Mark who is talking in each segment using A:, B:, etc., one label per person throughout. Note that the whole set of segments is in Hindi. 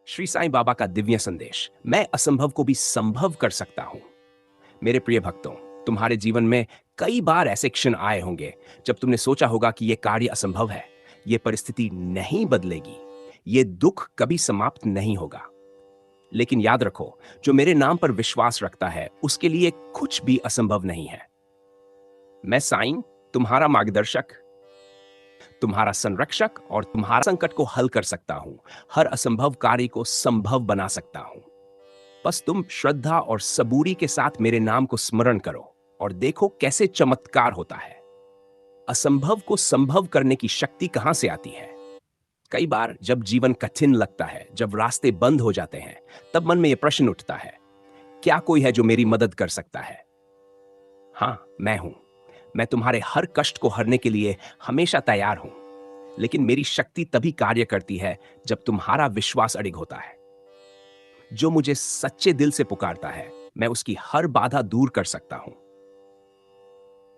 A: श्री साईं बाबा का दिव्य संदेश, मैं असंभव को भी संभव कर सकता हूं। मेरे प्रिय भक्तों, तुम्हारे जीवन में कई बार ऐसे क्षण आए होंगे जब तुमने सोचा होगा कि यह कार्य असंभव है, यह परिस्थिति नहीं बदलेगी, यह दुख कभी समाप्त नहीं होगा। लेकिन याद रखो, जो मेरे नाम पर विश्वास रखता है उसके लिए कुछ भी असंभव नहीं है। मैं साईं, तुम्हारा मार्गदर्शक, तुम्हारा संरक्षक और तुम्हारा संकट को हल कर सकता हूं। हर असंभव कार्य को संभव बना सकता हूं। बस तुम श्रद्धा और सबूरी के साथ मेरे नाम को स्मरण करो और देखो कैसे चमत्कार होता है। असंभव को संभव करने की शक्ति कहां से आती है? कई बार जब जीवन कठिन लगता है, जब रास्ते बंद हो जाते हैं, तब मन में यह प्रश्न उठता है, क्या कोई है जो मेरी मदद कर सकता है? हाँ, मैं हूं। मैं तुम्हारे हर कष्ट को हरने के लिए हमेशा तैयार हूं। लेकिन मेरी शक्ति तभी कार्य करती है जब तुम्हारा विश्वास अडिग होता है। जो मुझे सच्चे दिल से पुकारता है, मैं उसकी हर बाधा दूर कर सकता हूं।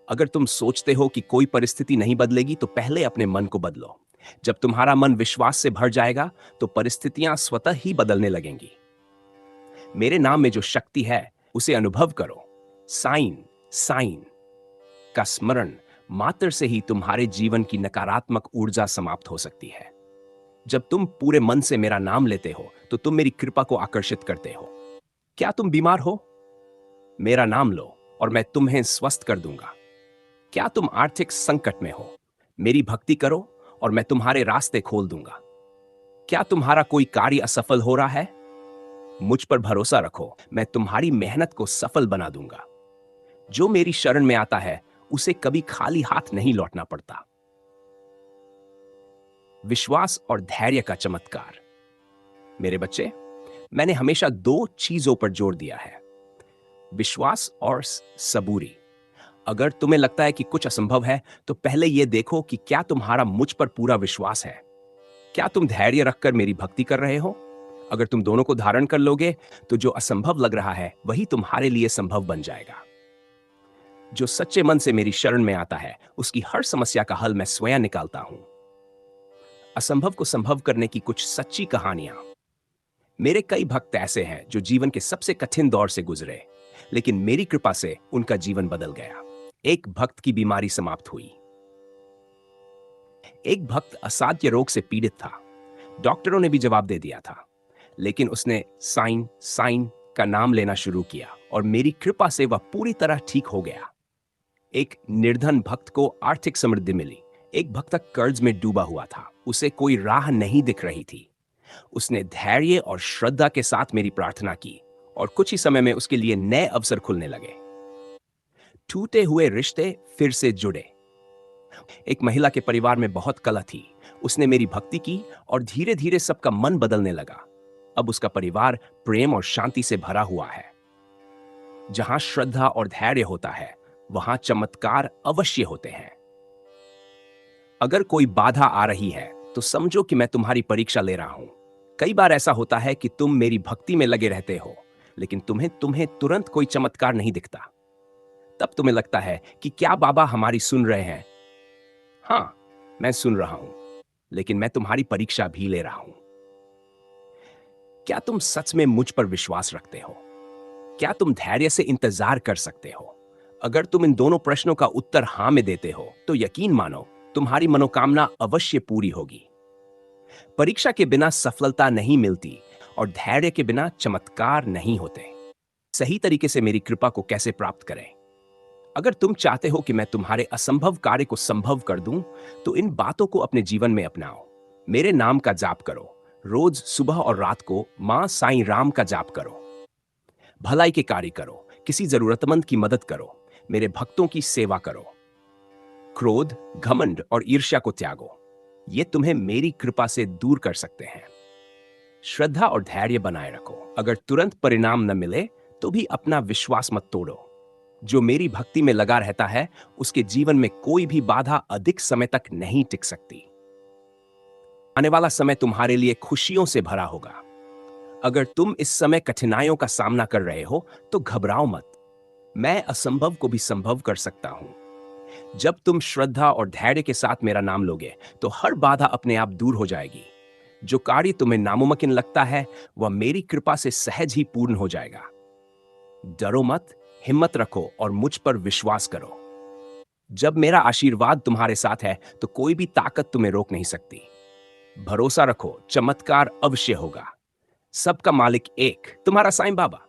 A: अगर तुम सोचते हो कि कोई परिस्थिति नहीं बदलेगी, तो पहले अपने मन को बदलो। जब तुम्हारा मन विश्वास से भर जाएगा, तो परिस्थितियां स्वतः ही बदलने लगेंगी। मेरे नाम में जो शक्ति है, उसे अनुभव करो। साइन साइन का स्मरण मात्र से ही तुम्हारे जीवन की नकारात्मक ऊर्जा समाप्त हो सकती है। जब तुम पूरे मन से मेरा नाम लेते हो, तो तुम मेरी कृपा को आकर्षित करते हो। क्या तुम बीमार हो? मेरा नाम लो और मैं तुम्हें स्वस्थ कर दूंगा। क्या तुम आर्थिक संकट में हो? मेरी भक्ति करो और मैं तुम्हारे रास्ते खोल दूंगा। क्या तुम्हारा कोई कार्य असफल हो रहा है? मुझ पर भरोसा रखो, मैं तुम्हारी मेहनत को सफल बना दूंगा। जो मेरी शरण में आता है, उसे कभी खाली हाथ नहीं लौटना पड़ता। विश्वास और धैर्य का चमत्कार। मेरे बच्चे, मैंने हमेशा दो चीजों पर जोर दिया है, विश्वास और सबूरी। अगर तुम्हें लगता है कि कुछ असंभव है, तो पहले यह देखो कि क्या तुम्हारा मुझ पर पूरा विश्वास है। क्या तुम धैर्य रखकर मेरी भक्ति कर रहे हो? अगर तुम दोनों को धारण कर लोगे, तो जो असंभव लग रहा है वही तुम्हारे लिए संभव बन जाएगा। जो सच्चे मन से मेरी शरण में आता है, उसकी हर समस्या का हल मैं स्वयं निकालता हूं। असंभव को संभव करने की कुछ सच्ची कहानियां। मेरे कई भक्त ऐसे हैं जो जीवन के सबसे कठिन दौर से गुजरे, लेकिन मेरी कृपा से उनका जीवन बदल गया। एक भक्त की बीमारी समाप्त हुई। एक भक्त असाध्य रोग से पीड़ित था। डॉक्टरों ने भी जवाब दे दिया था, लेकिन उसने साइन साइन का नाम लेना शुरू किया और मेरी कृपा से वह पूरी तरह ठीक हो गया। एक निर्धन भक्त को आर्थिक समृद्धि मिली। एक भक्त कर्ज में डूबा हुआ था, उसे कोई राह नहीं दिख रही थी। उसने धैर्य और श्रद्धा के साथ मेरी प्रार्थना की और कुछ ही समय में उसके लिए नए अवसर खुलने लगे। टूटे हुए रिश्ते फिर से जुड़े। एक महिला के परिवार में बहुत कलह थी। उसने मेरी भक्ति की और धीरे धीरे सबका मन बदलने लगा। अब उसका परिवार प्रेम और शांति से भरा हुआ है। जहां श्रद्धा और धैर्य होता है, वहां चमत्कार अवश्य होते हैं। अगर कोई बाधा आ रही है, तो समझो कि मैं तुम्हारी परीक्षा ले रहा हूं। कई बार ऐसा होता है कि तुम मेरी भक्ति में लगे रहते हो, लेकिन तुम्हें तुम्हें तुरंत कोई चमत्कार नहीं दिखता। तब तुम्हें लगता है कि क्या बाबा हमारी सुन रहे हैं? हाँ, मैं सुन रहा हूं, लेकिन मैं तुम्हारी परीक्षा भी ले रहा हूं। क्या तुम सच में मुझ पर विश्वास रखते हो? क्या तुम धैर्य से इंतजार कर सकते हो? अगर तुम इन दोनों प्रश्नों का उत्तर हां में देते हो, तो यकीन मानो, तुम्हारी मनोकामना अवश्य पूरी होगी। परीक्षा के बिना सफलता नहीं मिलती और धैर्य के बिना चमत्कार नहीं होते। सही तरीके से मेरी कृपा को कैसे प्राप्त करें? अगर तुम चाहते हो कि मैं तुम्हारे असंभव कार्य को संभव कर दूं, तो इन बातों को अपने जीवन में अपनाओ। मेरे नाम का जाप करो। रोज सुबह और रात को मां साईं राम का जाप करो। भलाई के कार्य करो। किसी जरूरतमंद की मदद करो। मेरे भक्तों की सेवा करो। क्रोध, घमंड और ईर्ष्या को त्यागो। ये तुम्हें मेरी कृपा से दूर कर सकते हैं। श्रद्धा और धैर्य बनाए रखो। अगर तुरंत परिणाम न मिले, तो भी अपना विश्वास मत तोड़ो। जो मेरी भक्ति में लगा रहता है, उसके जीवन में कोई भी बाधा अधिक समय तक नहीं टिक सकती। आने वाला समय तुम्हारे लिए खुशियों से भरा होगा। अगर तुम इस समय कठिनाइयों का सामना कर रहे हो, तो घबराओ मत। मैं असंभव को भी संभव कर सकता हूं। जब तुम श्रद्धा और धैर्य के साथ मेरा नाम लोगे, तो हर बाधा अपने आप दूर हो जाएगी। जो कार्य तुम्हें नामुमकिन लगता है वह मेरी कृपा से सहज ही पूर्ण हो जाएगा। डरो मत, हिम्मत रखो और मुझ पर विश्वास करो। जब मेरा आशीर्वाद तुम्हारे साथ है तो कोई भी ताकत तुम्हें रोक नहीं सकती। भरोसा रखो, चमत्कार अवश्य होगा। सबका मालिक एक, तुम्हारा साईं बाबा।